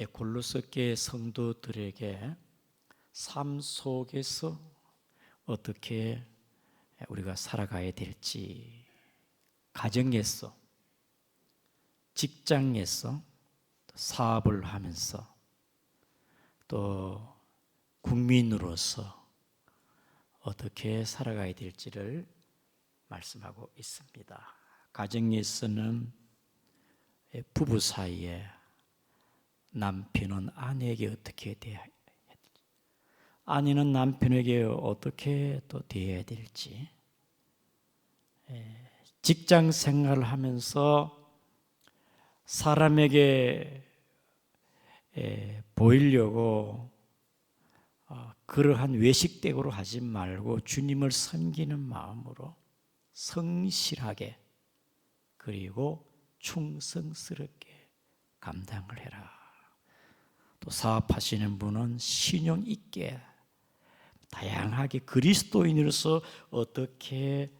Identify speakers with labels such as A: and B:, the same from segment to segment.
A: 골로새교회 성도들에게 삶 속에서 어떻게 우리가 살아가야 될지, 가정에서, 직장에서, 사업을 하면서, 또 국민으로서 어떻게 살아가야 될지를 말씀하고 있습니다. 가정에서는 부부 사이에 남편은 아내에게 어떻게 대해야 될지, 아내는 남편에게 어떻게 또 대해야 될지, 직장 생활을 하면서 사람에게 보이려고 그러한 외식댁으로 하지 말고 주님을 섬기는 마음으로 성실하게 그리고 충성스럽게 감당을 해라. 또 사업하시는 분은 신용 있게 다양하게 그리스도인으로서 어떻게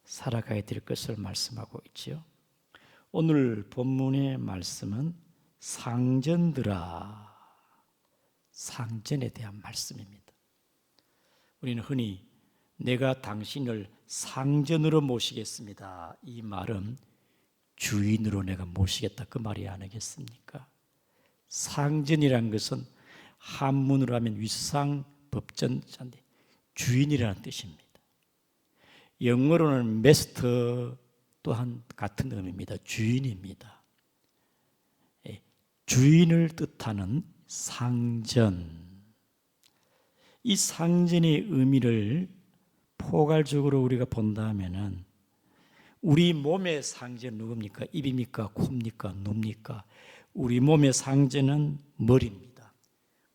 A: 살아가야 될 것을 말씀하고 있지요. 오늘 본문의 말씀은 상전들아, 상전에 대한 말씀입니다. 우리는 흔히 내가 당신을 상전으로 모시겠습니다, 이 말은 주인으로 내가 모시겠다 그 말이 아니겠습니까? 상전이란 것은 한문으로 하면 위상 법전자인데 주인이라는 뜻입니다. 영어로는 마스터 또한 같은 의미입니다. 주인입니다. 주인을 뜻하는 상전. 이 상전의 의미를 포괄적으로 우리가 본다면은 우리 몸의 상전 누굽니까? 입입니까? 코입니까? 눈입니까? 우리 몸의 상전은 머리입니다.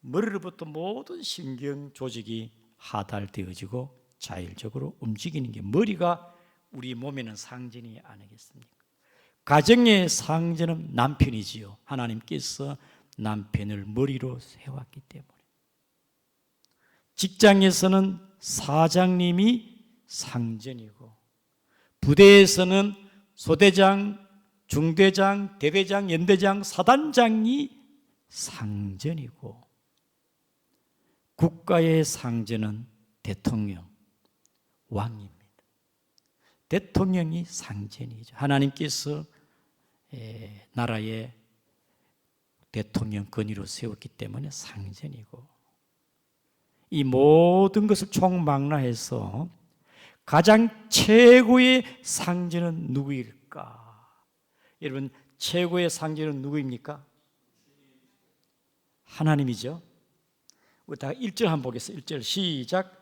A: 머리로부터 모든 신경 조직이 하달되어지고 자율적으로 움직이는 게 머리가 우리 몸에는 상전이 아니겠습니까? 가정의 상전은 남편이지요. 하나님께서 남편을 머리로 세웠기 때문에. 직장에서는 사장님이 상전이고, 부대에서는 소대장, 중대장, 대대장, 연대장, 사단장이 상전이고, 국가의 상전은 대통령, 왕입니다. 대통령이 상전이죠. 하나님께서 나라의 대통령 권위로 세웠기 때문에 상전이고, 이 모든 것을 총망라해서 가장 최고의 상전은 누구일까? 여러분, 최고의 상전은 누구입니까? 하나님이죠. 우리 다 1절 한번 보겠습니다. 1절 시작.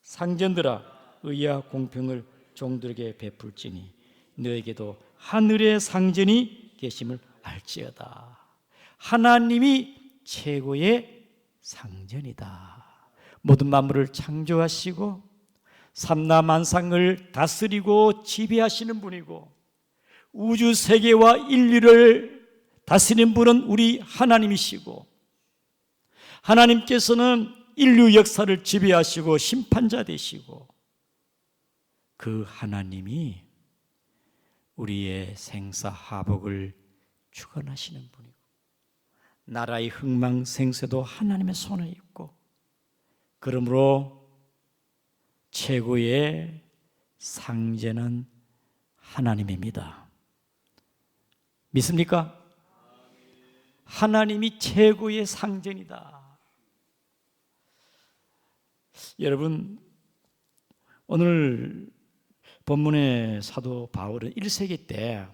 A: 상전들아, 의와 공평을 종들에게 베풀지니 너에게도 하늘의 상전이 계심을 알지어다. 하나님이 최고의 상전이다. 모든 만물을 창조하시고 삼라만상을 다스리고 지배하시는 분이고, 우주 세계와 인류를 다스리는 분은 우리 하나님이시고, 하나님께서는 인류 역사를 지배하시고 심판자 되시고, 그 하나님이 우리의 생사하복을 주관하시는 분이고, 나라의 흥망생쇠도 하나님의 손에 있고, 그러므로 최고의 상전은 하나님입니다. 믿습니까? 하나님이 최고의 상전이다. 여러분, 오늘 본문의 사도 바울은 1세기 때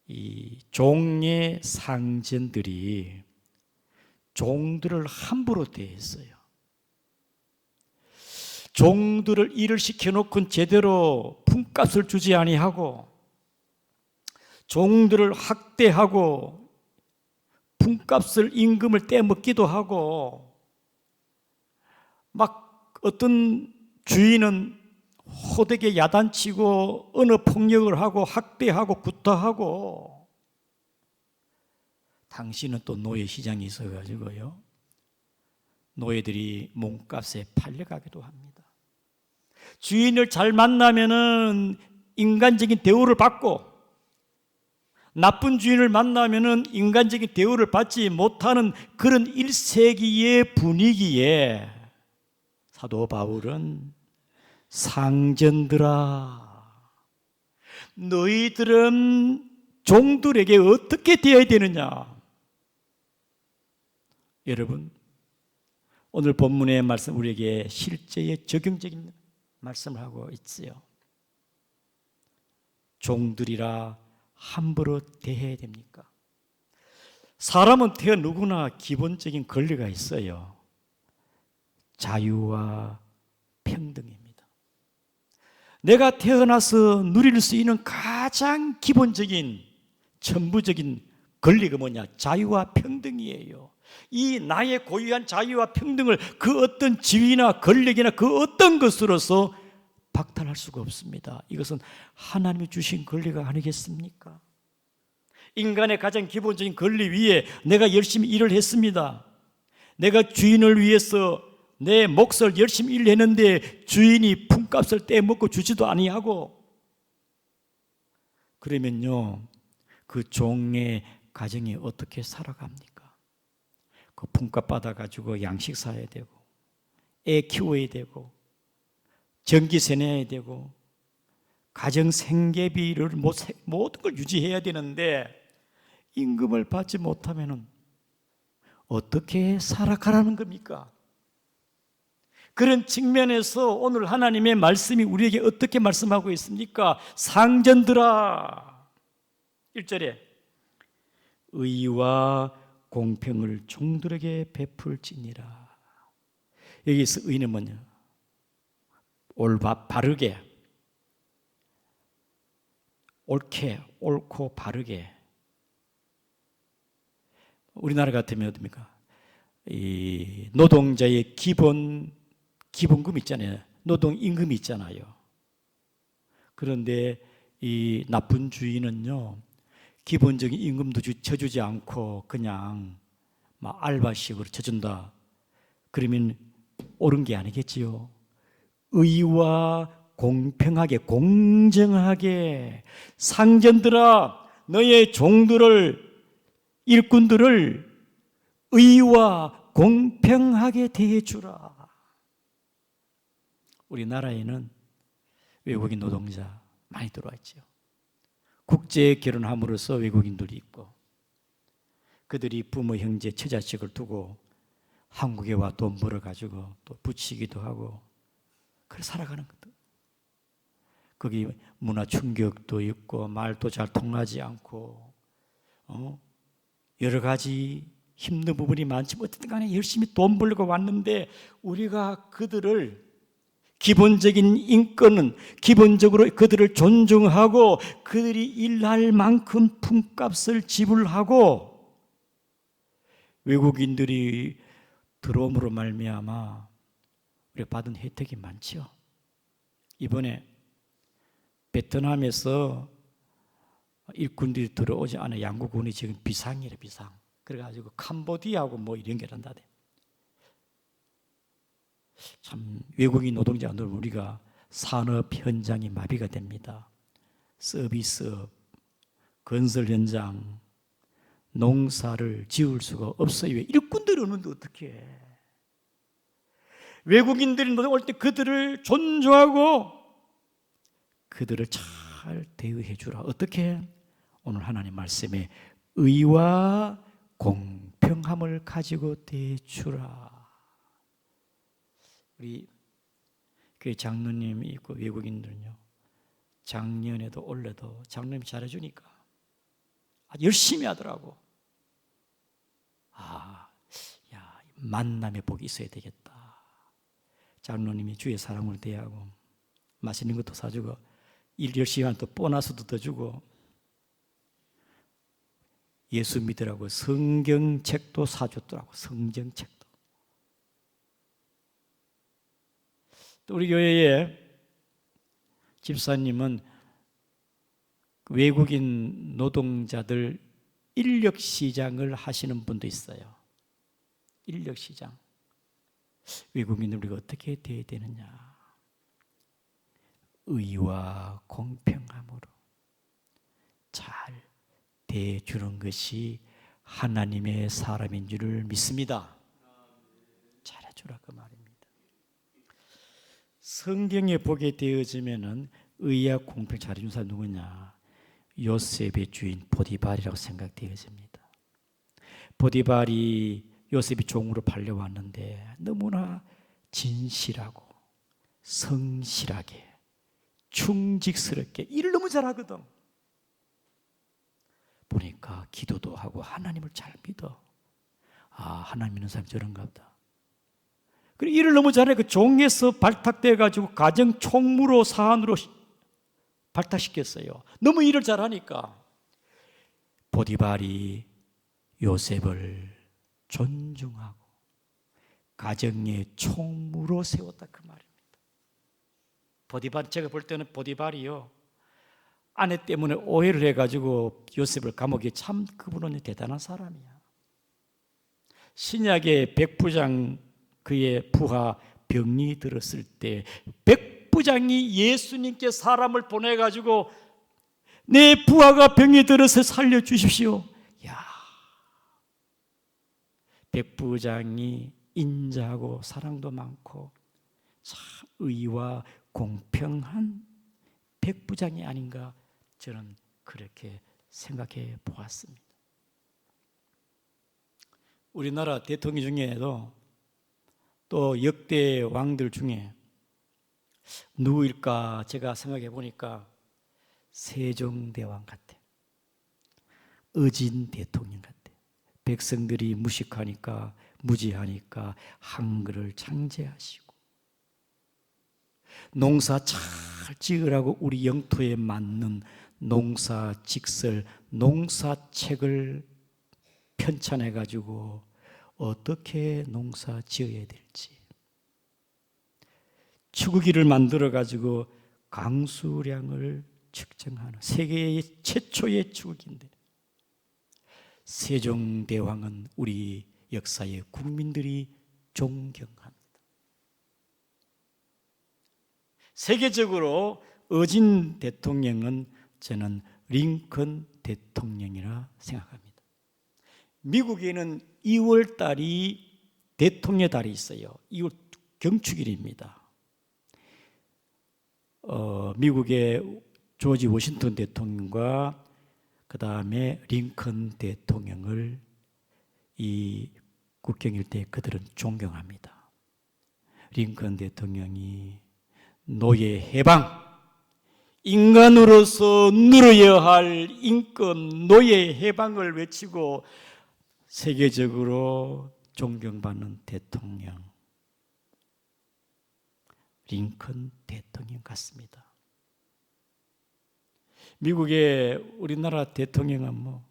A: 이 종의 상전들이 종들을 함부로 대했어요. 종들을 일을 시켜놓고는 제대로 품값을 주지 아니하고, 종들을 학대하고 품값을, 임금을 떼먹기도 하고, 막 어떤 주인은 호되게 야단치고 언어폭력을 하고 학대하고 구타하고, 당시는 또 노예시장이 있어가지고요, 노예들이 몸값에 팔려가기도 합니다. 주인을 잘 만나면은 인간적인 대우를 받고, 나쁜 주인을 만나면은 인간적인 대우를 받지 못하는 그런 1세기의 분위기에 사도 바울은 상전들아, 너희들은 종들에게 어떻게 대해야 되느냐? 여러분, 오늘 본문의 말씀 우리에게 실제의 적용적인 말씀을 하고 있지요. 종들이라 함부로 대해야 됩니까? 사람은 태어 누구나 기본적인 권리가 있어요. 자유와 평등입니다. 내가 태어나서 누릴 수 있는 가장 기본적인 천부적인 권리가 뭐냐? 자유와 평등이에요. 이 나의 고유한 자유와 평등을 그 어떤 지위나 권력이나 그 어떤 것으로서 박탈할 수가 없습니다. 이것은 하나님이 주신 권리가 아니겠습니까? 인간의 가장 기본적인 권리 위에 내가 열심히 일을 했습니다. 내가 주인을 위해서 내 몫을 열심히 일했는데 주인이 품값을 떼먹고 주지도 아니하고, 그러면요, 그 종의 가정이 어떻게 살아갑니까? 그 품값 받아가지고 양식 사야 되고, 애 키워야 되고, 전기세 내야 되고, 가정 생계비를 모든 걸 유지해야 되는데 임금을 받지 못하면 어떻게 살아가라는 겁니까? 그런 측면에서 오늘 하나님의 말씀이 우리에게 어떻게 말씀하고 있습니까? 상전들아, 1절에 의와 공평을 종들에게 베풀지니라. 여기서 의는 뭐냐? 바르게, 옳게, 옳고 바르게. 우리나라 같으면 어떻습니까? 이 노동자의 기본금 있잖아요. 노동임금이 있잖아요. 그런데 이 나쁜 주인은요, 기본적인 임금도 쳐주지 않고 그냥 막 알바식으로 쳐준다. 그러면 옳은 게 아니겠지요. 의와 공평하게, 공정하게, 상전들아, 너의 종들을, 일꾼들을 의와 공평하게 대해주라. 우리나라에는 외국인 노동자 많이 들어와 있죠. 국제 결혼함으로써 외국인들이 있고, 그들이 부모, 형제, 처자식을 두고 한국에 와 돈 벌어가지고 또 붙이기도 하고 그렇게 살아가는 것들. 거기 문화 충격도 있고 말도 잘 통하지 않고 여러 가지 힘든 부분이 많지만 어쨌든 간에 열심히 돈 벌고 왔는데, 우리가 그들을 기본적인 인권은 기본적으로 그들을 존중하고 그들이 일할 만큼 품값을 지불하고, 외국인들이 들어옴으로 말미암아 우리가 받은 혜택이 많죠. 이번에 베트남에서 일꾼들이 들어오지 않아 양국군이 지금 비상이래, 비상. 그래가지고 캄보디아하고 뭐 이런 게 한다대. 참 외국인 노동자들 우리가 산업 현장이 마비가 됩니다. 서비스업, 건설 현장, 농사를 지을 수가 없어요. 일꾼들이 오는데 어떻게 해? 외국인들이 올 때 그들을 존중하고 그들을 잘 대우해 주라. 어떻게? 오늘 하나님 말씀에 의와 공평함을 가지고 대주라. 우리 교회 장로님이 있고 외국인들은요, 작년에도 올해도 장로님이 잘해주니까 아주 열심히 하더라고. 만남의 복이 있어야 되겠다. 장로님이 주의 사랑을 대하고 맛있는 것도 사주고 일 열심히 하면 또 보너스도 더 주고, 예수 믿으라고 성경책도 사줬더라고. 성경책도. 또 우리 교회에 집사님은 외국인 노동자들 인력시장을 하시는 분도 있어요. 인력시장. 외국인들 우리가 어떻게 대해야 되느냐? 의와 공평함으로 잘 대해주는 것이 하나님의 사람인 줄을 믿습니다. 잘해주라 그 말입니다. 성경에 보게 되어지면은 의학 공평 잘해준 사람 누구냐? 요셉의 주인 보디발이라고 생각되어집니다. 보디발이 요셉이 종으로 팔려왔는데 너무나 진실하고 성실하게 충직스럽게 일을 너무 잘하거든. 보니까 기도도 하고 하나님을 잘 믿어. 아, 하나님 믿는 사람이 저런가 보다. 그리고 일을 너무 잘해. 그 종에서 발탁돼 가지고 가정 총무로 사안으로 발탁시켰어요. 너무 일을 잘하니까 보디발이 요셉을 존중하고 가정의 총무로 세웠다 그 말입니다. 보디발, 제가 볼 때는 보디발이요, 아내 때문에 오해를 해가지고 요셉을 감옥에, 참 그분은 대단한 사람이야. 신약의 백부장 그의 부하 병이 들었을 때 백부장이 예수님께 사람을 보내가지고 내 부하가 병이 들어서 살려주십시오. 야, 백부장이 인자하고 사랑도 많고 참 의와 공평한 백부장이 아닌가, 저는 그렇게 생각해 보았습니다. 우리나라 대통령 중에도 또 역대 왕들 중에 누구일까 제가 생각해 보니까 세종대왕 같아. 의진 대통령 같아. 백성들이 무식하니까, 무지하니까 한글을 창제하시고 농사 잘 지으라고 우리 영토에 맞는 농사직설, 농사책을 편찬해 가지고 어떻게 농사 지어야 될지, 추구기를 만들어 가지고 강수량을 측정하는 세계의 최초의 추구기인데, 세종대왕은 우리 역사의 국민들이 존경합니다. 세계적으로 의진 대통령은 저는 링컨 대통령이라 생각합니다. 미국에는 2월 달이 대통령 달이 있어요. 2월 경축일입니다. 미국의 조지 워싱턴 대통령과 그 다음에 링컨 대통령을 이 국경일 때 그들은 존경합니다. 링컨 대통령이 노예 해방, 인간으로서 누려야 할 인권, 노예 해방을 외치고 세계적으로 존경받는 대통령, 링컨 대통령 같습니다. 미국의 우리나라 대통령은 뭐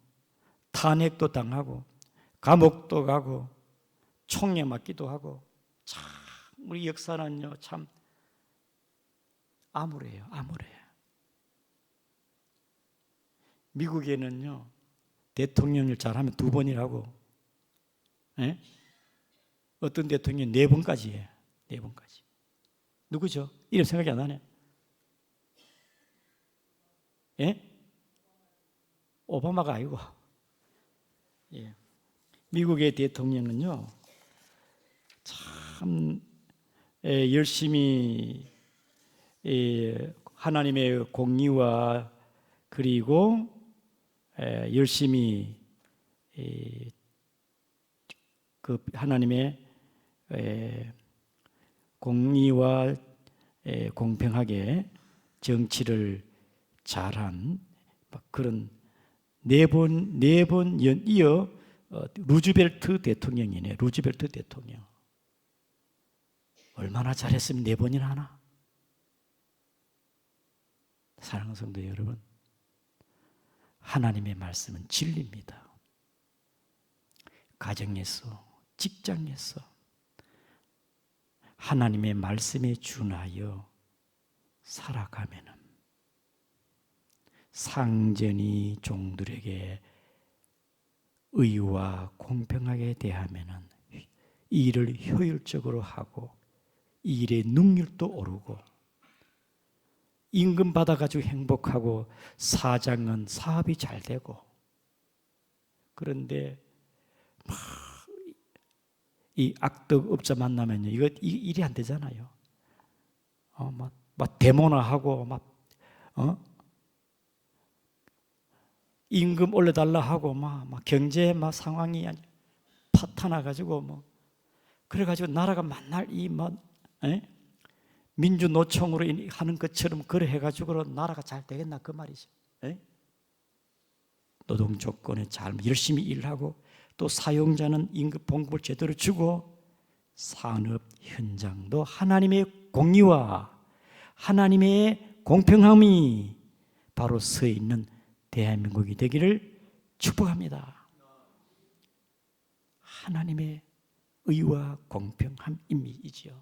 A: 탄핵도 당하고 감옥도 가고 총에 맞기도 하고, 참 우리 역사는요 참 암울해요. 암울해. 미국에는요 대통령을 잘하면 2번이라고, 예? 어떤 대통령이 4번까지 해. 4번까지. 누구죠? 이름 생각이 안 나네. 예? 오바마가 아니고, 예. 미국의 대통령은요 참 열심히 하나님의 공의와 그리고 열심히 그 하나님의 공의와 공평하게 정치를 잘한 그런 4번 이어 루즈벨트 대통령이네. 루즈벨트 대통령 얼마나 잘했으면 4번이나 하나. 사랑하는 성도 여러분, 하나님의 말씀은 진리입니다. 가정에서, 직장에서 하나님의 말씀에 준하여 살아가면은 상전이 종들에게 의와 공평하게 대하면은 일을 효율적으로 하고 일의 능률도 오르고 임금 받아가지고 행복하고 사장은 사업이 잘 되고 그런데 막 이 악덕업자 만나면요, 이거 일이 안 되잖아요. 막 데모나 하고 임금 올려달라 하고 막 경제 상황이 파탄나 가지고 그래가지고 나라가 만날 민주노총으로 하는 것처럼 그래 해가지고 나라가 잘 되겠나 그 말이죠. 노동 조건에 잘 열심히 일하고 또 사용자는 임금 봉급을 제대로 주고 산업 현장도 하나님의 공의와 하나님의 공평함이 바로 서 있는 대한민국이 되기를 축복합니다. 하나님의 의와 공평함이지요.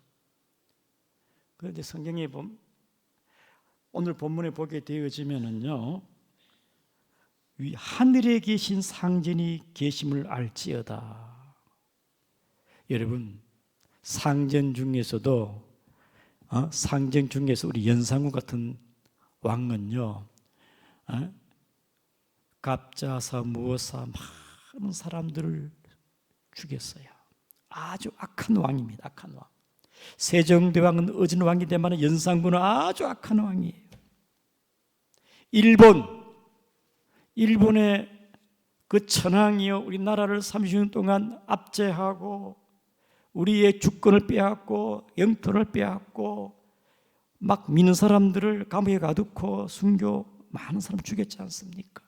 A: 그런데 성경에 보면 오늘 본문에 보게 되어지면은요, 하늘에 계신 상전이 계심을 알지어다. 여러분, 상전 중에서도 상전 중에서 우리 연산군 같은 왕은요, 갑자사 무어사 많은 사람들을 죽였어요. 아주 악한 왕입니다. 악한 왕. 세종대왕은 어진 왕이 되면 연산군은 아주 악한 왕이에요. 일본의 그 천황이요, 우리나라를 30년 동안 압제하고 우리의 주권을 빼앗고 영토를 빼앗고 막 미는 사람들을 감옥에 가두고 순교 많은 사람 죽였지 않습니까?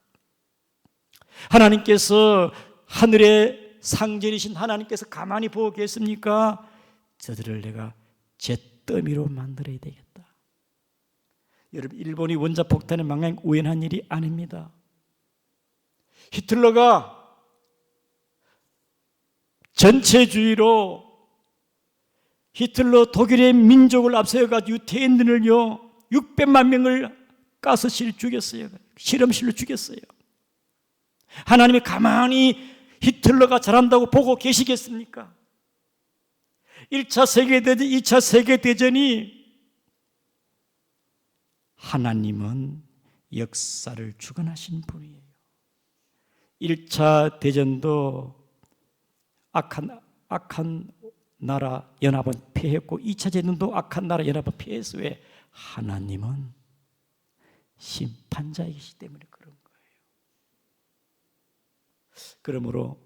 A: 하나님께서 하늘의 상전이신 하나님께서 가만히 보고 계십니까? 저들을 내가 잿더미로 만들어야 되겠다. 여러분, 일본이 원자폭탄에 망한 우연한 일이 아닙니다. 히틀러가 전체주의로 히틀러 독일의 민족을 앞세워가지고 유태인들을요 600만 명을 가스실 죽였어요. 실험실로 죽였어요. 하나님이 가만히 히틀러가 잘한다고 보고 계시겠습니까? 1차 세계대전, 2차 세계대전이 하나님은 역사를 주관하신 분이에요. 1차 대전도 악한 나라 연합은 패했고 2차 대전도 악한 나라 연합은 패했어. 왜? 하나님은 심판자이기 때문에 그런 거예요. 그러므로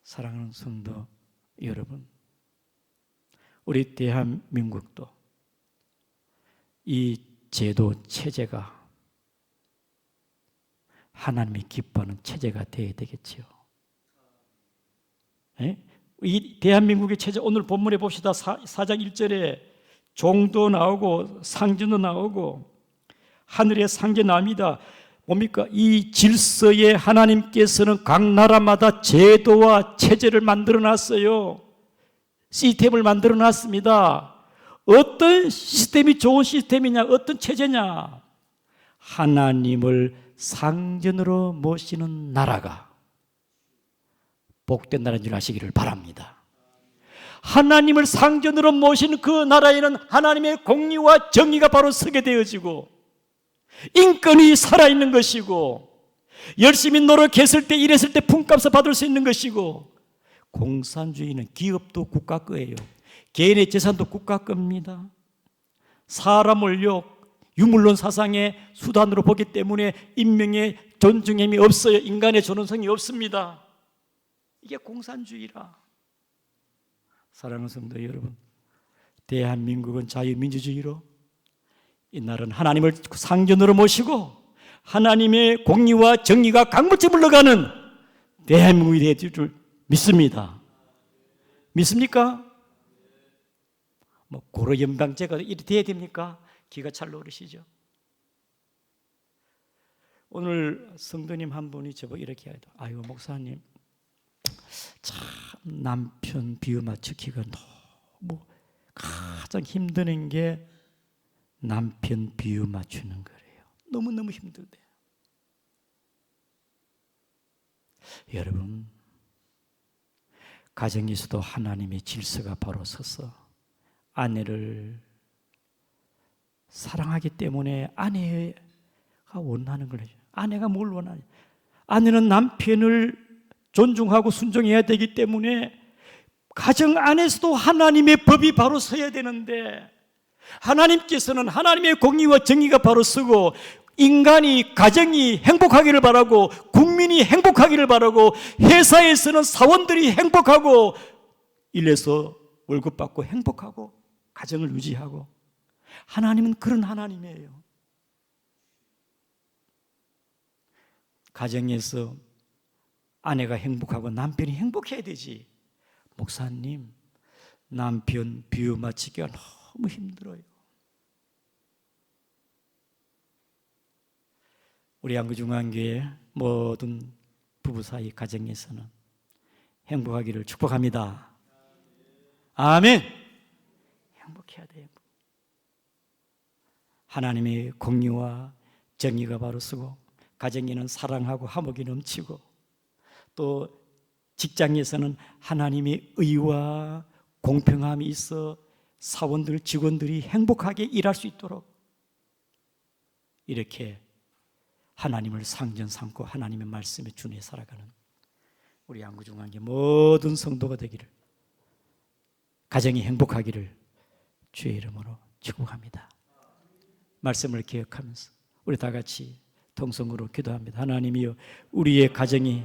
A: 사랑하는 성도 여러분, 우리 대한민국도 이 제도 체제가 하나님이 기뻐하는 체제가 되어야 되겠지요. 이 대한민국의 체제, 오늘 본문에 봅시다. 4장 1절에 종도 나오고 상전도 나오고 하늘의 상전 나옵니다. 뭡니까? 이 질서에 하나님께서는 각 나라마다 제도와 체제를 만들어 놨어요. 시스템을 만들어 놨습니다. 어떤 시스템이 좋은 시스템이냐, 어떤 체제냐? 하나님을 상전으로 모시는 나라가 복된 나라인 줄 아시기를 바랍니다. 하나님을 상전으로 모시는 그 나라에는 하나님의 공의와 정의가 바로 서게 되어지고 인권이 살아있는 것이고 열심히 노력했을 때 일했을 때 품값을 받을 수 있는 것이고 공산주의는 기업도 국가 거예요. 개인의 재산도 국가 겁니다. 사람을요 유물론 사상의 수단으로 보기 때문에 인명의 존중함이 없어요. 인간의 존엄성이 없습니다. 이게 공산주의라. 사랑하는 성도 여러분, 대한민국은 자유민주주의로 이 나라는 하나님을 상전으로 모시고 하나님의 공의와 정의가 강물처럼 흘러가는 대한민국이 될 줄 믿습니다. 믿습니까? 고려 연방제가 이렇게 돼야 됩니까? 기가 찰로 오르시죠. 오늘 성도님 한 분이 저보고 이렇게 해요. 아이고 목사님, 참 남편 비유 맞추기가 너무 가장 힘드는 게 남편 비유 맞추는 거래요. 너무너무 힘들대요. 여러분, 가정에서도 하나님의 질서가 바로 서서 아내를 사랑하기 때문에 아내가 원하는 걸 해줘요. 아내가 뭘 원하냐? 아내는 남편을 존중하고 순종해야 되기 때문에 가정 안에서도 하나님의 법이 바로 서야 되는데, 하나님께서는 하나님의 공의와 정의가 바로 서고 인간이, 가정이 행복하기를 바라고 국민이 행복하기를 바라고 회사에서는 사원들이 행복하고 일해서 월급 받고 행복하고 가정을 유지하고, 하나님은 그런 하나님이에요. 가정에서 아내가 행복하고 남편이 행복해야 되지. 목사님, 남편 비유 맞추기가 너무 힘들어요. 우리 양구중앙교회 모든 부부 사이 가정에서는 행복하기를 축복합니다. 아멘. 행복해야 돼요. 하나님의 공의와 정의가 바로 서고 가정에는 사랑하고 화목이 넘치고, 또 직장에서는 하나님의 의와 공평함이 있어 사원들, 직원들이 행복하게 일할 수 있도록 이렇게 하나님을 상전 삼고 하나님의 말씀에 준해 살아가는 우리 양구중앙교 모든 성도가 되기를, 가정이 행복하기를 주의 이름으로 축복합니다. 말씀을 기억하면서 우리 다 같이 통성으로 기도합니다. 하나님이여, 우리의 가정이